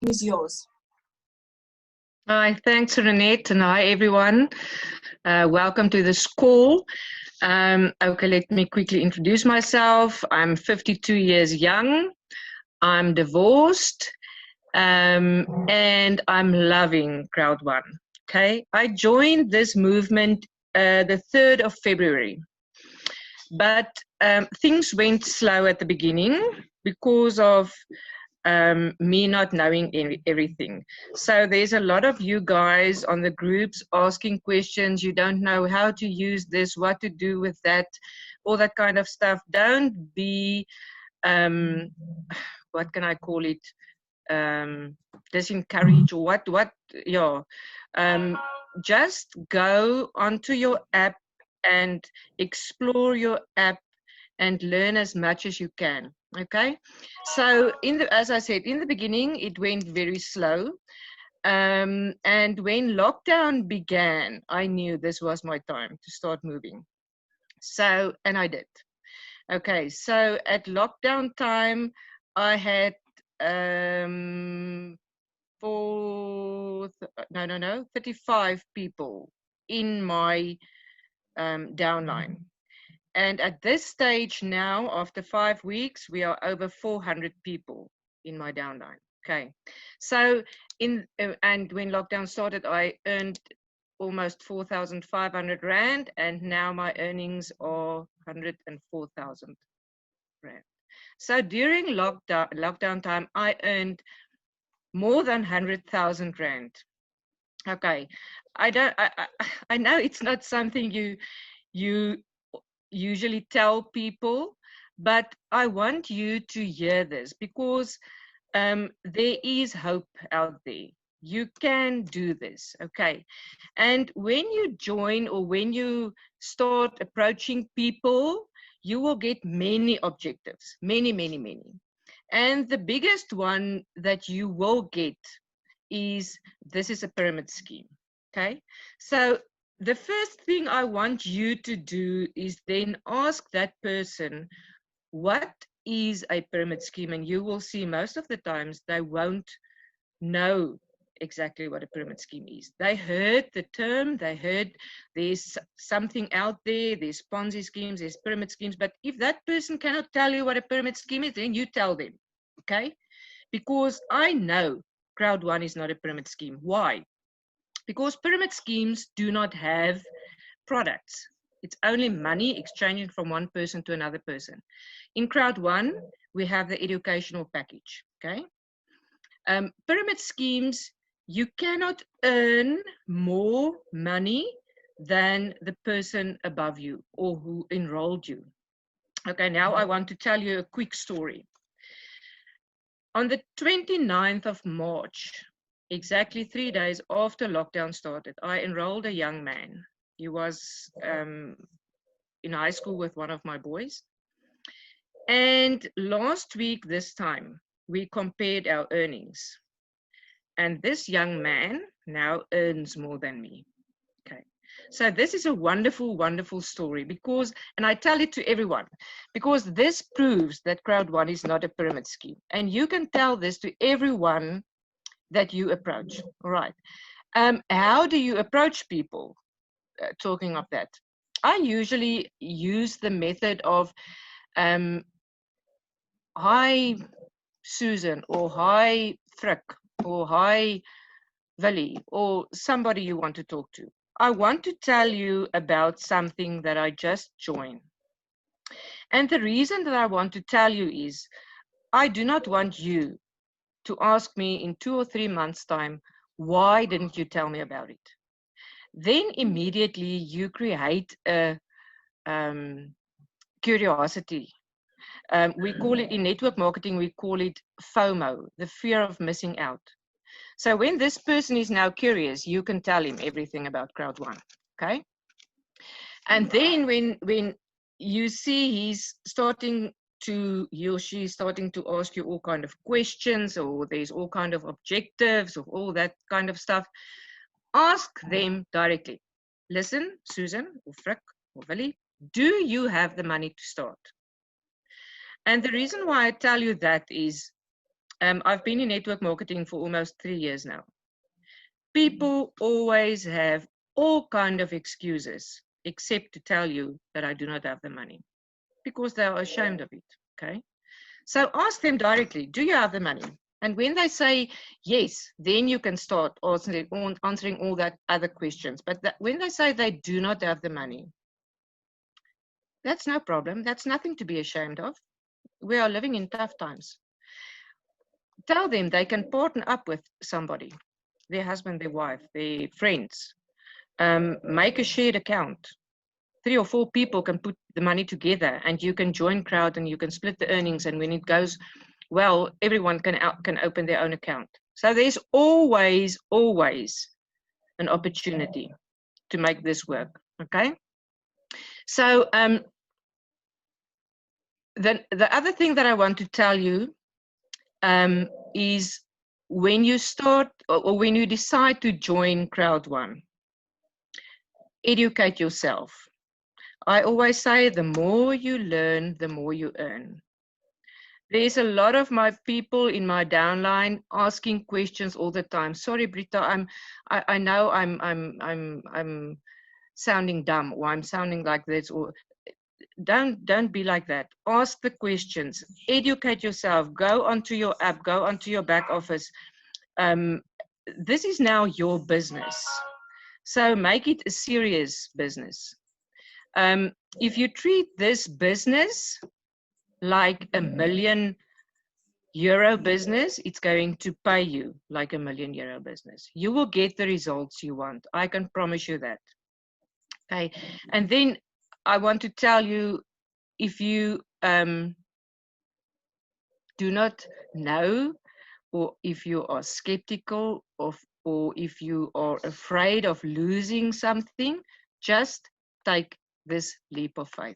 is yours. Hi, thanks, Renette, and hi, everyone. Welcome to this call. Okay, let me quickly introduce myself. I'm 52 years young. I'm divorced, and I'm loving Crowd1. Okay, I joined this movement the 3rd of February, but things went slow at the beginning because of me not knowing everything. So there's a lot of you guys on the groups asking questions. You don't know how to use this, what to do with that, all that kind of stuff. Don't be, what can I call it, disencouraged or what, yeah. Just go onto your app and explore your app and learn as much as you can. Okay, so as I said, in the beginning, it went very slow. And when lockdown began, I knew this was my time to start moving. So, and I did. Okay, so at lockdown time, I had 35 people in my downline. And at this stage now, after 5 weeks, we are over 400 people in my downline. Okay, so and when lockdown started, I earned almost 4,500 Rand, and now my earnings are 104,000 Rand. So during lockdown time, I earned more than 100,000 Rand. Okay, I know it's not something you usually tell people, but I want you to hear this because there is hope out there. You can do this, okay? And when you join or when you start approaching people, you will get many objectives, many. And the biggest one that you will get is this is a pyramid scheme, okay? So the first thing I want you to do is then ask that person, what is a pyramid scheme? And you will see most of the times they won't know exactly what a pyramid scheme is. They heard the term, they heard there's something out there, there's Ponzi schemes, there's pyramid schemes, but if that person cannot tell you what a pyramid scheme is, then you tell them, okay? Because I know Crowd1 is not a pyramid scheme. Why? Because pyramid schemes do not have products. It's only money exchanging from one person to another person. In Crowd1, we have the educational package, okay? Pyramid schemes, you cannot earn more money than the person above you or who enrolled you. Okay, now I want to tell you a quick story. On the 29th of March, exactly 3 days after lockdown started, I enrolled a young man. He was in high school with one of my boys. And last week, this time, we compared our earnings. And this young man now earns more than me. Okay. So this is a wonderful story because, and I tell it to everyone, because this proves that Crowd1 is not a pyramid scheme. And you can tell this to everyone that you approach. All right. How do you approach people? Talking of that, I usually use the method of, hi, Susan, or hi, Frick, or hi, Vali, or somebody you want to talk to. I want to tell you about something that I just joined. And the reason that I want to tell you is I do not want you to ask me in 2 or 3 months' time, why didn't you tell me about it? Then immediately you create a curiosity. We call it in network marketing, we call it FOMO, the fear of missing out. So when this person is now curious, you can tell him everything about Crowd1, okay? And then when you see he or she is starting to ask you all kind of questions, or there's all kind of objectives, or all that kind of stuff, ask them directly. Listen, Susan, or Frick, or Willie, do you have the money to start? And the reason why I tell you that is I've been in network marketing for almost 3 years now. People always have all kind of excuses, except to tell you that I do not have the money, because they are ashamed of it, okay? So ask them directly, do you have the money? And when they say yes, then you can start answering all that other questions. But when they say they do not have the money, that's no problem. That's nothing to be ashamed of. We are living in tough times. Tell them they can partner up with somebody, their husband, their wife, their friends. Make a shared account. 3 or 4 people can put the money together, and you can join Crowd and you can split the earnings. And when it goes well, everyone can open their own account. So there's always an opportunity to make this work. Okay. So the other thing that I want to tell you is when you start or when you decide to join Crowd1, educate yourself. I always say the more you learn, the more you earn. There's a lot of my people in my downline asking questions all the time. Sorry, Britta, I know I'm sounding dumb, or I'm sounding like this, or don't be like that. Ask the questions, educate yourself, go onto your app, go onto your back office. This is now your business, so make it a serious business. If you treat this business like €1 million business, it's going to pay you like €1 million business. You will get the results you want. I can promise you that. Okay. And then I want to tell you, if you do not know, or if you are skeptical of, or if you are afraid of losing something, just take this leap of faith.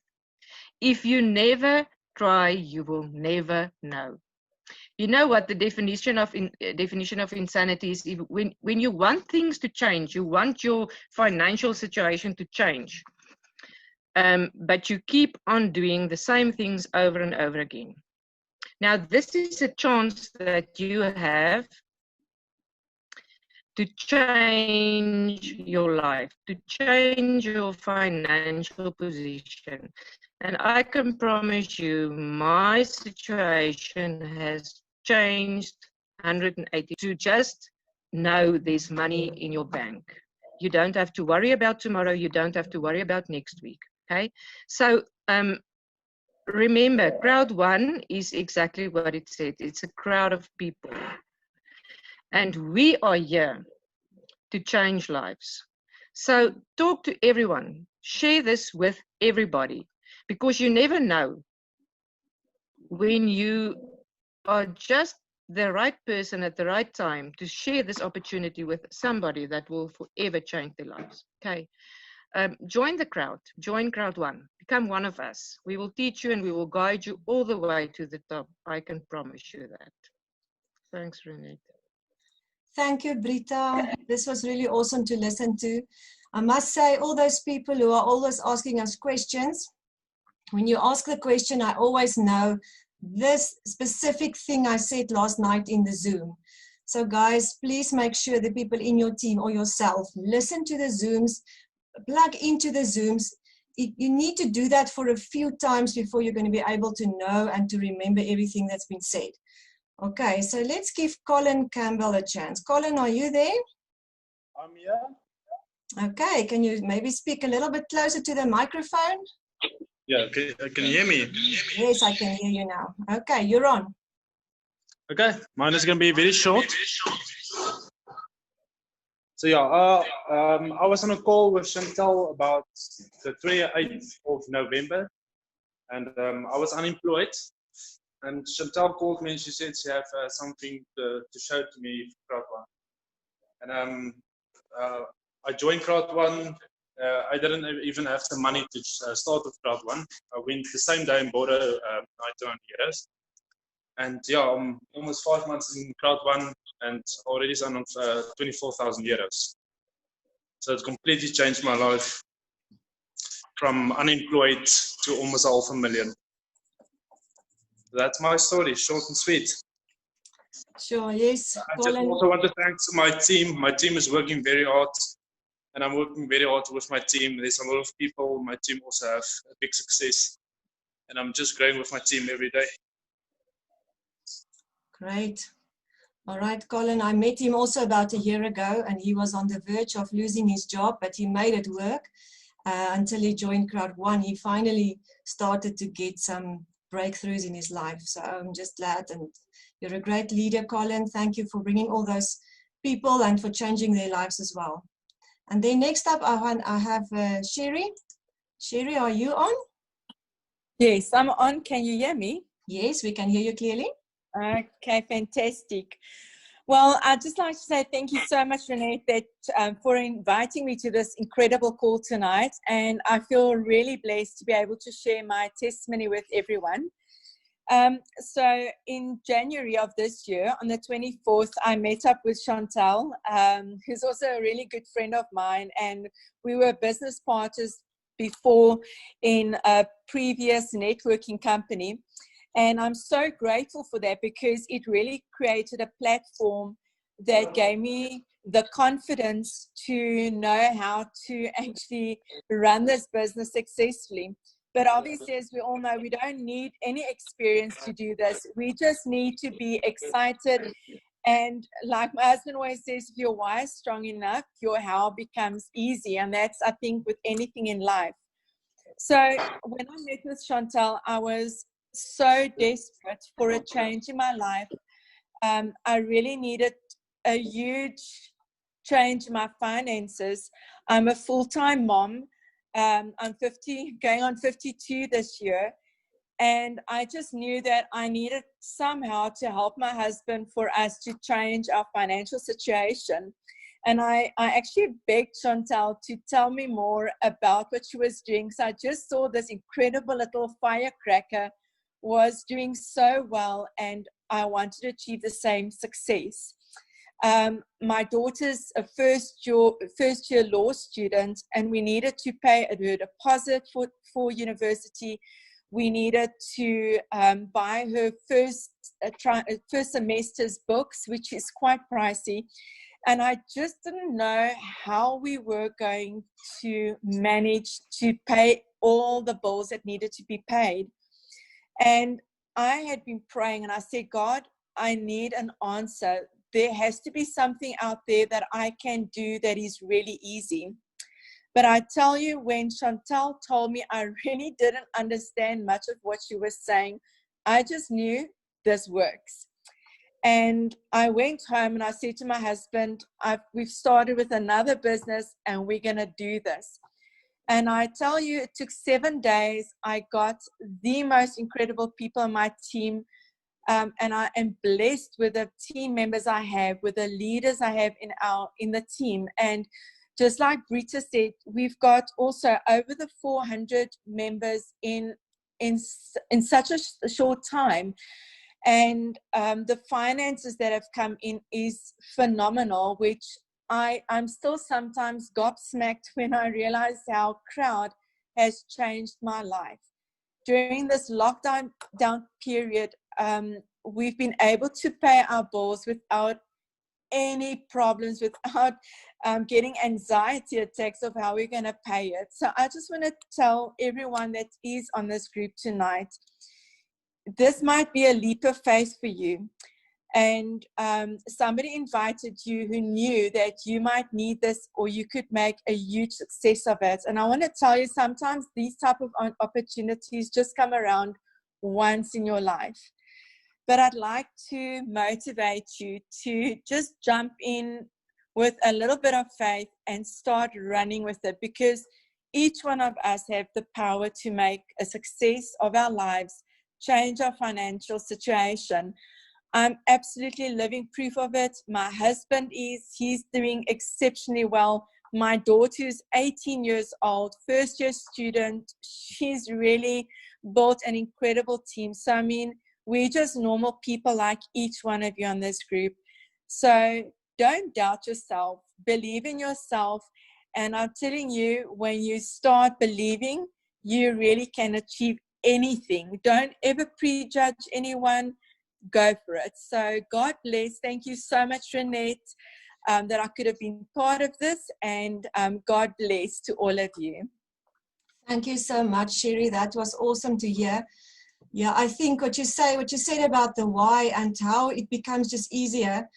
If you never try, you will never know. You know what the definition of insanity is? When you want things to change, you want your financial situation to change, but you keep on doing the same things over and over again. Now, this is a chance that you have to change your life, to change your financial position. And I can promise you, my situation has changed 180 to just know there's money in your bank. You don't have to worry about tomorrow. You don't have to worry about next week. Okay. So remember, Crowd1 is exactly what it said. It's a crowd of people. And we are here to change lives. So talk to everyone. Share this with everybody, because you never know when you are just the right person at the right time to share this opportunity with somebody that will forever change their lives. Okay. Join the crowd, join Crowd1, become one of us. We will teach you and we will guide you all the way to the top. I can promise you that. Thanks, Renate. Thank you, Britta. This was really awesome to listen to. I must say, all those people who are always asking us questions, when you ask the question, I always know this specific thing I said last night in the Zoom. So guys, please make sure the people in your team or yourself listen to the Zooms, plug into the Zooms. You need to do that for a few times before you're going to be able to know and to remember everything that's been said. Okay, so let's give Colin Campbell a chance. Colin, are you there? I'm here. Okay, can you maybe speak a little bit closer to the microphone? Yeah, can you hear me? Yes, I can hear you now. Okay, you're on. Okay, mine is going to be very short. So yeah, I was on a call with Chantal about the 28th of November, and I was unemployed. And Chantal called me and she said she had something to show to me for Crowd1. And I joined Crowd1. I didn't even have the money to start with Crowd1. I went the same day and bought a 99 euros. And yeah, I'm almost 5 months in Crowd1 and already on 24,000 euros. So it completely changed my life from unemployed to almost $500,000. That's my story, short and sweet. Sure, yes, I just Colin. also want to thank my team. My team is working very hard, and I'm working very hard with my team. There's a lot of people. My team also have a big success, and I'm just growing with my team every day. Great. All right, Colin, I met him also about a year ago, and he was on the verge of losing his job, but he made it work until he joined Crowd1. He finally started to get some breakthroughs in his life. So I'm just glad, and you're a great leader, Colin. Thank you for bringing all those people and for changing their lives as well. And then next up, I have Sherry. Sherry, are you on? Yes, I'm on. Can you hear me? Yes, we can hear you clearly. Okay, fantastic. Well, I'd just like to say thank you so much, Renee, for inviting me to this incredible call tonight. And I feel really blessed to be able to share my testimony with everyone. So in January of this year, on the 24th, I met up with Chantal, who's also a really good friend of mine. And we were business partners before in a previous networking company. And I'm so grateful for that because it really created a platform that gave me the confidence to know how to actually run this business successfully. But obviously, as we all know, we don't need any experience to do this. We just need to be excited. And like my husband always says, if your why is strong enough, your how becomes easy. And that's, I think, with anything in life. So when I met with Chantal, I was so desperate for a change in my life. I really needed a huge change in my finances. I'm a full-time mom. I'm 50, going on 52 this year. And I just knew that I needed somehow to help my husband for us to change our financial situation. And I actually begged Chantal to tell me more about what she was doing. So I just saw this incredible little firecracker was doing so well, and I wanted to achieve the same success. My daughter's a first year law student, and we needed to pay her deposit for university. We needed to buy her first semester's books, which is quite pricey. And I just didn't know how we were going to manage to pay all the bills that needed to be paid. And I had been praying, and I said, God, I need an answer. There has to be something out there that I can do that is really easy. But I tell you, when Chantal told me, I really didn't understand much of what she was saying. I just knew this works. And I went home and I said to my husband, we've started with another business and we're going to do this. And I tell you, it took 7 days. I got the most incredible people on my team. And I am blessed with the team members I have, with the leaders I have in the team. And just like Brita said, we've got also over the 400 members in such a short time. And the finances that have come in is phenomenal, which I'm still sometimes gobsmacked when I realize how Crowd has changed my life. During this lockdown period, we've been able to pay our bills without any problems, without getting anxiety attacks of how we're going to pay it. So I just want to tell everyone that is on this group tonight, this might be a leap of faith for you. And somebody invited you who knew that you might need this or you could make a huge success of it. And I want to tell you, sometimes these type of opportunities just come around once in your life. But I'd like to motivate you to just jump in with a little bit of faith and start running with it, because each one of us have the power to make a success of our lives, change our financial situation. I'm absolutely living proof of it. My husband he's doing exceptionally well. My daughter is 18 years old, first year student. She's really built an incredible team. So, I mean, we're just normal people like each one of you on this group. So don't doubt yourself, believe in yourself. And I'm telling you, when you start believing, you really can achieve anything. Don't ever prejudge anyone. go for it. So God bless. Thank you so much, Renette, that I could have been part of this, and God bless to all of you. Thank you so much, Sherry. That was awesome to hear. Yeah, I think what you said about the why and how it becomes just easier.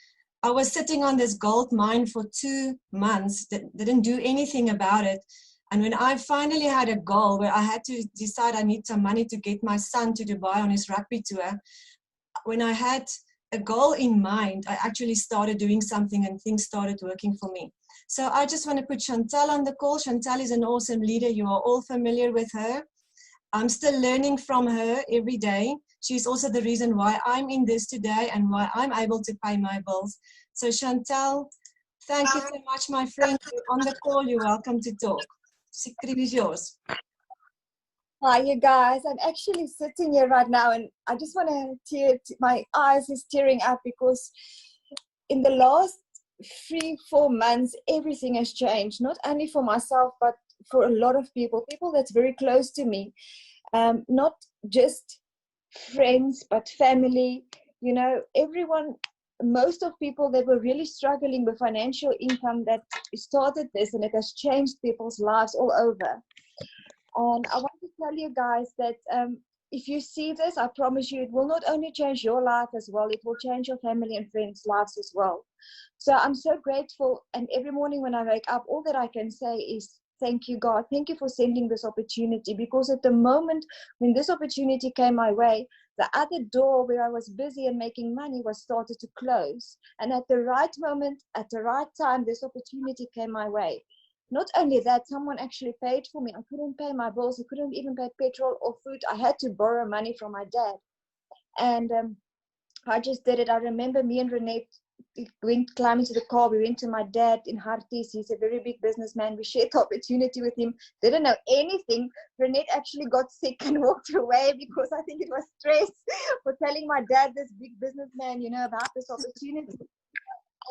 I was sitting on this gold mine for 2 months, didn't do anything about it. And when I finally had a goal where I had to decide I need some money to get my son to Dubai on his rugby tour, when I had a goal in mind, I actually started doing something and things started working for me. So I just want to put Chantal on the call. Chantal is an awesome leader. You are all familiar with her. I'm still learning from her every day. She's also the reason why I'm in this today and why I'm able to pay my bills. So Chantal, thank you so much, my friend. You're on the call. You're welcome to talk. Secret is yours. Hi, you guys. I'm actually sitting here right now, and I just want to tear. My eyes is tearing up because in the last 3-4 months, everything has changed. Not only for myself, but for a lot of people that's very close to me. Not just friends, but family. You know, everyone. Most of people that were really struggling with financial income that started this, and it has changed people's lives all over. And I want to tell you guys that if you see this, I promise you it will not only change your life as well, it will change your family and friends' lives as well. So I'm so grateful, and every morning when I wake up, all that I can say is thank you, God. Thank you for sending this opportunity, because at the moment when this opportunity came my way, the other door where I was busy and making money was started to close. And at the right moment, at the right time, this opportunity came my way. Not only that, someone actually paid for me. I couldn't pay my bills. I couldn't even pay petrol or food. I had to borrow money from my dad. And I just did it. I remember me and Renette went climbing to the car. We went to my dad in Harties. He's a very big businessman. We shared the opportunity with him. Didn't know anything. Renette actually got sick and walked away because I think it was stress for telling my dad, this big businessman, you know, about this opportunity.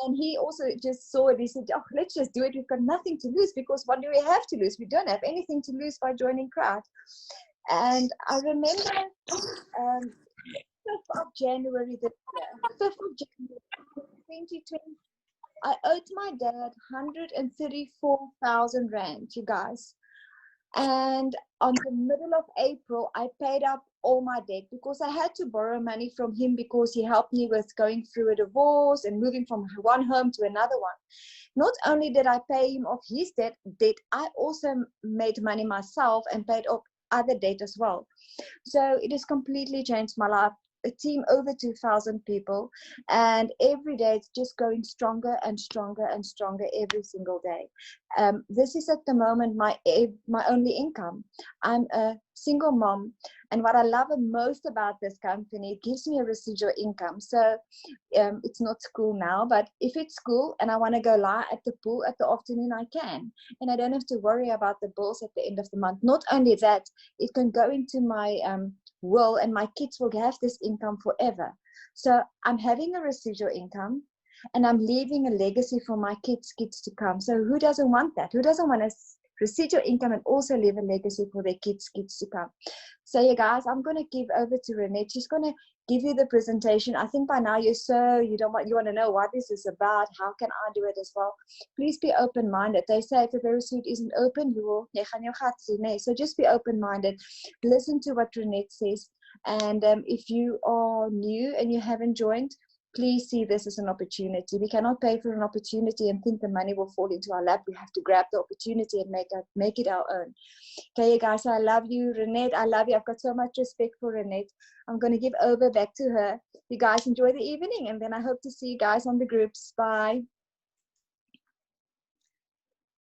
And he also just saw it. He said, oh, let's just do it. We've got nothing to lose, because what do we have to lose? We don't have anything to lose by joining Crowd. And I remember 5th of January this year, 5th of January 2020, I owed my dad 134,000 Rand, you guys. And on the middle of April, I paid up all my debt, because I had to borrow money from him, because he helped me with going through a divorce and moving from one home to another one. Not only did I pay him off his debt, I also made money myself and paid off other debt as well. So it has completely changed my life. A team over 2,000 people, and every day it's just going stronger and stronger and stronger every single day. This is at the moment my only income. I'm a single mom, and what I love most about this company, it gives me a residual income. So it's not school now, but if it's school and I want to go lie at the pool at the afternoon, I can, and I don't have to worry about the bills at the end of the month. Not only that, it can go into my will, and my kids will have this income forever. So I'm having a residual income, and I'm leaving a legacy for my kids to come. So who doesn't want that? Who doesn't want a residual income and also leave a legacy for their kids to come? So you guys, I'm going to give over to Renette. She's going to give you the presentation. I think by now you want to know what this is about. How can I do it as well? Please be open-minded. They say if a parachute isn't open, so just be open-minded. Listen to what Renette says. And if you are new and you haven't joined, please see this as an opportunity. We cannot pay for an opportunity and think the money will fall into our lap. We have to grab the opportunity and make it our own. Okay, you guys, I love you. Renette, I love you. I've got so much respect for Renette. I'm going to give over back to her. You guys enjoy the evening, and then I hope to see you guys on the groups. Bye.